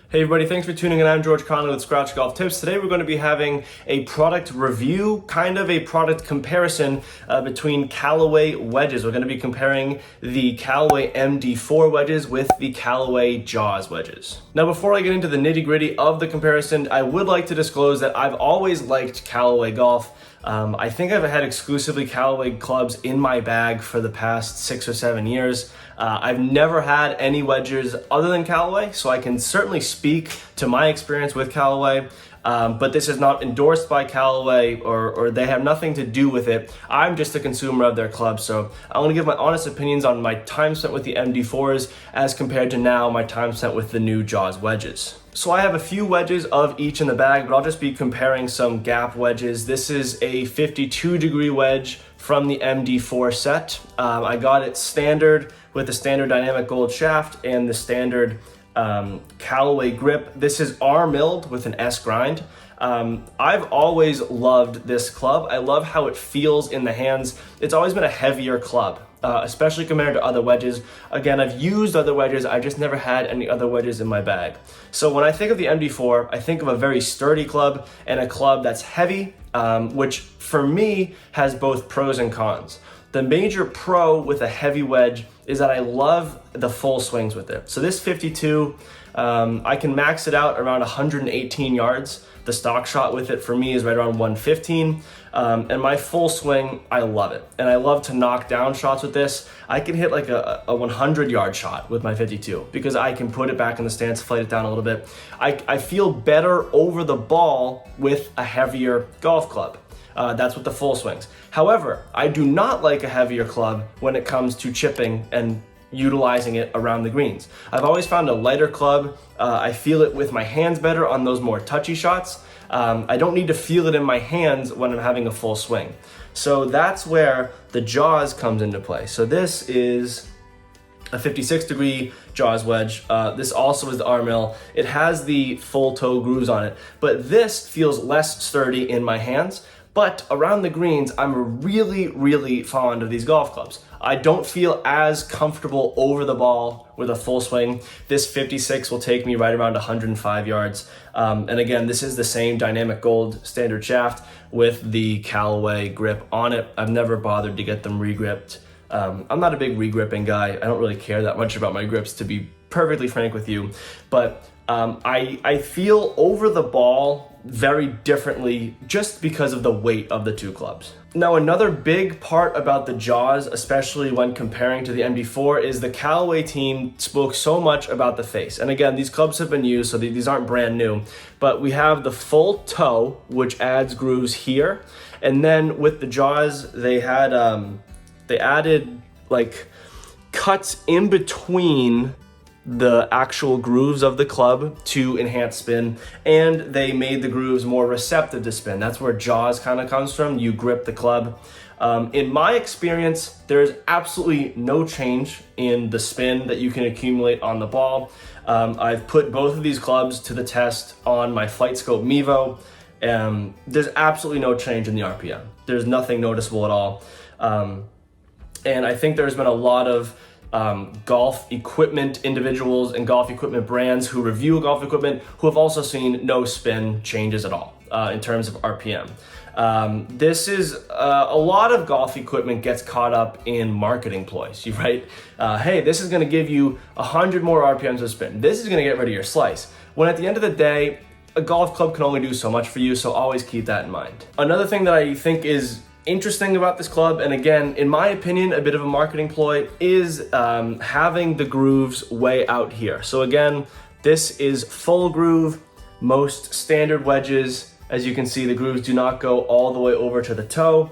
Hey everybody, thanks for tuning in. I'm George Conley with Scratch Golf Tips. Today we're going to be having a product review, kind of a product comparison between Callaway wedges. We're going to be comparing the Callaway MD4 wedges with the Callaway JAWS wedges. Now before I get into the nitty gritty of the comparison, I would like to disclose that I've always liked Callaway golf. I think I've had exclusively Callaway clubs in my bag for the past 6 or 7 years. I've never had any wedges other than Callaway, so I can certainly speak to my experience with Callaway, but this is not endorsed by Callaway or they have nothing to do with it. I'm just a consumer of their club, so I want to give my honest opinions on my time spent with the MD4s as compared to now my time spent with the new JAWS wedges. So I have a few wedges of each in the bag, but I'll just be comparing some gap wedges. This is a 52-degree wedge from the MD4 set. I got it standard with the standard dynamic gold shaft and the standard Callaway grip. This is R-milled with an S grind. I've always loved this club. I love how it feels in the hands. It's always been a heavier club, especially compared to other wedges. Again, I've used other wedges. I just never had any other wedges in my bag. So when I think of the MD4, I think of a very sturdy club and a club that's heavy, which for me has both pros and cons. The major pro with a heavy wedge is that I love the full swings with it. So this 52, I can max it out around 118 yards. The stock shot with it for me is right around 115. And my full swing, I love it. And I love to knock down shots with this. I can hit like a 100-yard shot with my 52 because I can put it back in the stance, flight it down a little bit. I feel better over the ball with a heavier golf club. That's with the full swings. However, I do not like a heavier club when it comes to chipping and utilizing it around the greens. I've always found a lighter club. I feel it with my hands better on those more touchy shots. I don't need to feel it in my hands when I'm having a full swing. So that's where the JAWS comes into play. So this is a 56-degree JAWS wedge. This also is the R-mill. It has the full toe grooves on it, but this feels less sturdy in my hands. But around the greens, I'm really, really fond of these golf clubs. I don't feel as comfortable over the ball with a full swing. This 56 will take me right around 105 yards. And again, this is the same dynamic gold standard shaft with the Callaway grip on it. I've never bothered to get them re-gripped. I'm not a big re-gripping guy. I don't really care that much about my grips, to be perfectly frank with you. But I feel over the ball very differently just because of the weight of the two clubs. Now, another big part about the JAWS, especially when comparing to the MD4, is the Callaway team spoke so much about the face. And again, these clubs have been used, so these aren't brand new, but we have the full toe, which adds grooves here. And then with the JAWS, they added like cuts in between the actual grooves of the club to enhance spin, and they made the grooves more receptive to spin. That's where JAWS kind of comes from. You grip the club. In my experience, there's absolutely no change in the spin that you can accumulate on the ball. I've put both of these clubs to the test on my Flight Scope Mevo. There's absolutely no change in the RPM. There's nothing noticeable at all. And I think there's been a lot of golf equipment individuals and golf equipment brands who review golf equipment who have also seen no spin changes at all in terms of RPM. This is a lot of golf equipment gets caught up in marketing ploys, right? Hey, this is going to give you 100 more RPMs of spin. This is going to get rid of your slice. When at the end of the day, a golf club can only do so much for you, so always keep that in mind. Another thing that I think is interesting about this club, and again, in my opinion, a bit of a marketing ploy, is having the grooves way out here. So again, this is full groove. Most standard wedges, as you can see, the grooves do not go all the way over to the toe.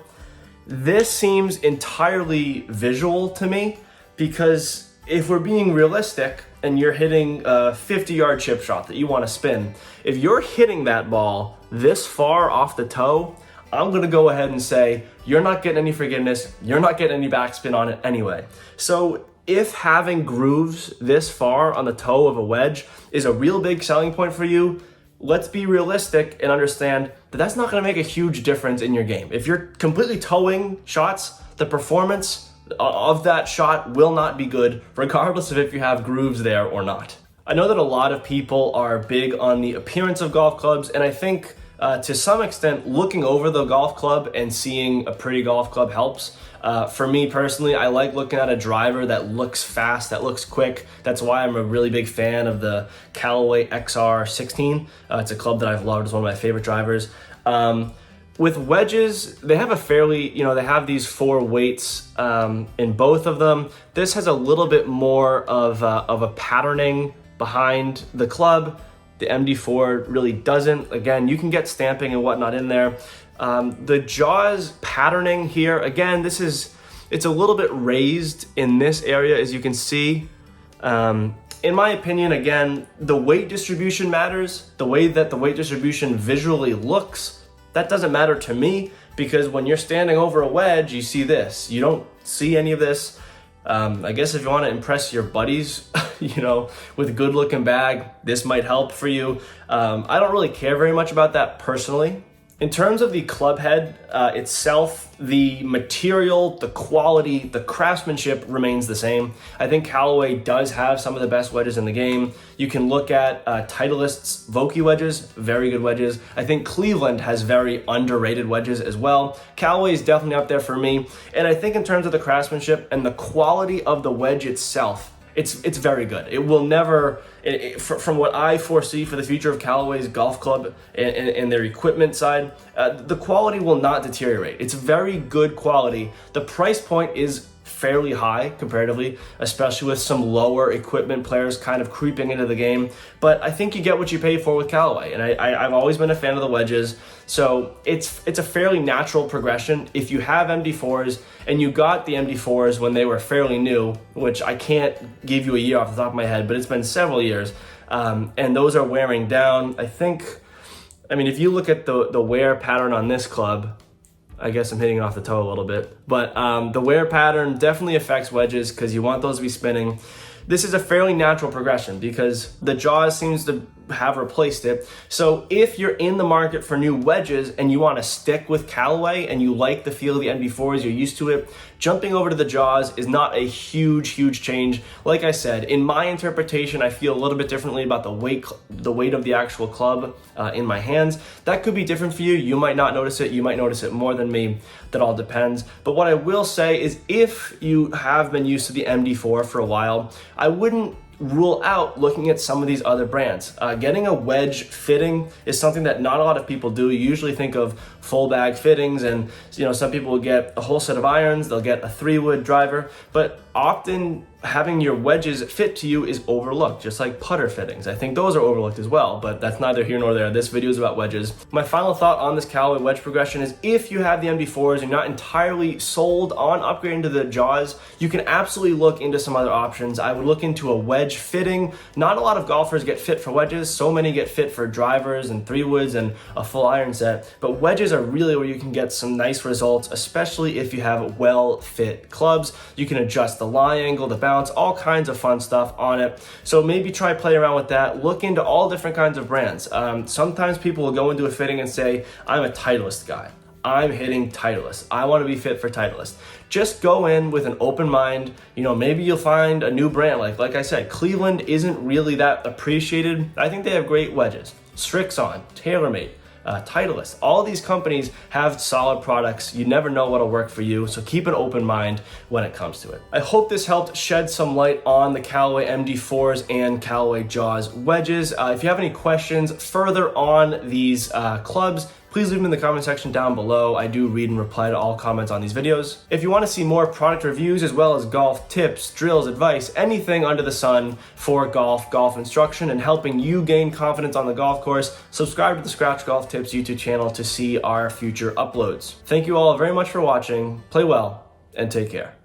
This seems entirely visual to me because if we're being realistic and you're hitting a 50-yard chip shot that you want to spin, if you're hitting that ball this far off the toe, I'm gonna go ahead and say, you're not getting any forgiveness, you're not getting any backspin on it anyway. So if having grooves this far on the toe of a wedge is a real big selling point for you, let's be realistic and understand that that's not gonna make a huge difference in your game. If you're completely towing shots, the performance of that shot will not be good, regardless of if you have grooves there or not. I know that a lot of people are big on the appearance of golf clubs, and I think to some extent, looking over the golf club and seeing a pretty golf club helps. For me personally, I like looking at a driver that looks fast, that looks quick. That's why I'm a really big fan of the Callaway XR16. It's a club that I've loved. It's one of my favorite drivers. With wedges, they have a fairly, they have these 4 weights in both of them. This has a little bit more of a patterning behind the club. The MD4 really doesn't. Again, you can get stamping and whatnot in there. The JAWS patterning here, again, it's a little bit raised in this area, as you can see. In my opinion, again, the weight distribution matters. The way that the weight distribution visually looks, that doesn't matter to me, because when you're standing over a wedge, you see this. You don't see any of this. I guess if you want to impress your buddies, with a good looking bag, this might help for you. I don't really care very much about that personally. In terms of the club head itself, the material, the quality, the craftsmanship remains the same. I think Callaway does have some of the best wedges in the game. You can look at Titleist's Vokey wedges, very good wedges. I think Cleveland has very underrated wedges as well. Callaway is definitely up there for me. And I think in terms of the craftsmanship and the quality of the wedge itself, it's very good. It will never, from what I foresee for the future of Callaway's golf club and their equipment side, the quality will not deteriorate. It's very good quality. The price point is fairly high comparatively, especially with some lower equipment players kind of creeping into the game. But I think you get what you pay for with Callaway, and I've always been a fan of the wedges. So it's a fairly natural progression. If you have MD4s and you got the MD4s when they were fairly new, which I can't give you a year off the top of my head, but it's been several years, and those are wearing down. If you look at the wear pattern on this club, I guess I'm hitting it off the toe a little bit, but the wear pattern definitely affects wedges because you want those to be spinning. This is a fairly natural progression because the JAWS seems to have replaced it. So if you're in the market for new wedges and you want to stick with Callaway and you like the feel of the MD4s, you're used to it, jumping over to the JAWS is not a huge change. Like I said, in my interpretation, I feel a little bit differently about the weight of the actual club in my hands. That could be different for you. You might not notice it. You might notice it more than me. That all depends. But what I will say is if you have been used to the MD4 for a while, I wouldn't rule out looking at some of these other brands. Getting a wedge fitting is something that not a lot of people do. You usually think of full bag fittings, and some people will get a whole set of irons, they'll get a 3-wood driver, but often having your wedges fit to you is overlooked, just like putter fittings. I think those are overlooked as well, but that's neither here nor there. This video is about wedges. My final thought on this Callaway wedge progression is if you have the MD4s and you're not entirely sold on upgrading to the JAWS, you can absolutely look into some other options. I would look into a wedge fitting. Not a lot of golfers get fit for wedges. So many get fit for drivers and 3-woods and a full iron set, but wedges are really where you can get some nice results, especially if you have well-fit clubs. You can adjust the lie angle, the bounce, all kinds of fun stuff on it. So maybe try play around with that. Look into all different kinds of brands. Sometimes people will go into a fitting and say, I'm a Titleist guy. I'm hitting Titleist. I want to be fit for Titleist. Just go in with an open mind. Maybe you'll find a new brand. Like I said, Cleveland isn't really that appreciated. I think they have great wedges. Strixon, TaylorMade, Titleist. All these companies have solid products. You never know what'll work for you, so keep an open mind when it comes to it. I hope this helped shed some light on the Callaway MD4s and Callaway JAWS wedges. If you have any questions further on these clubs, please leave them in the comment section down below. I do read and reply to all comments on these videos. If you want to see more product reviews as well as golf tips, drills, advice, anything under the sun for golf instruction, and helping you gain confidence on the golf course, subscribe to the Scratch Golf Tips YouTube channel to see our future uploads. Thank you all very much for watching. Play well and take care.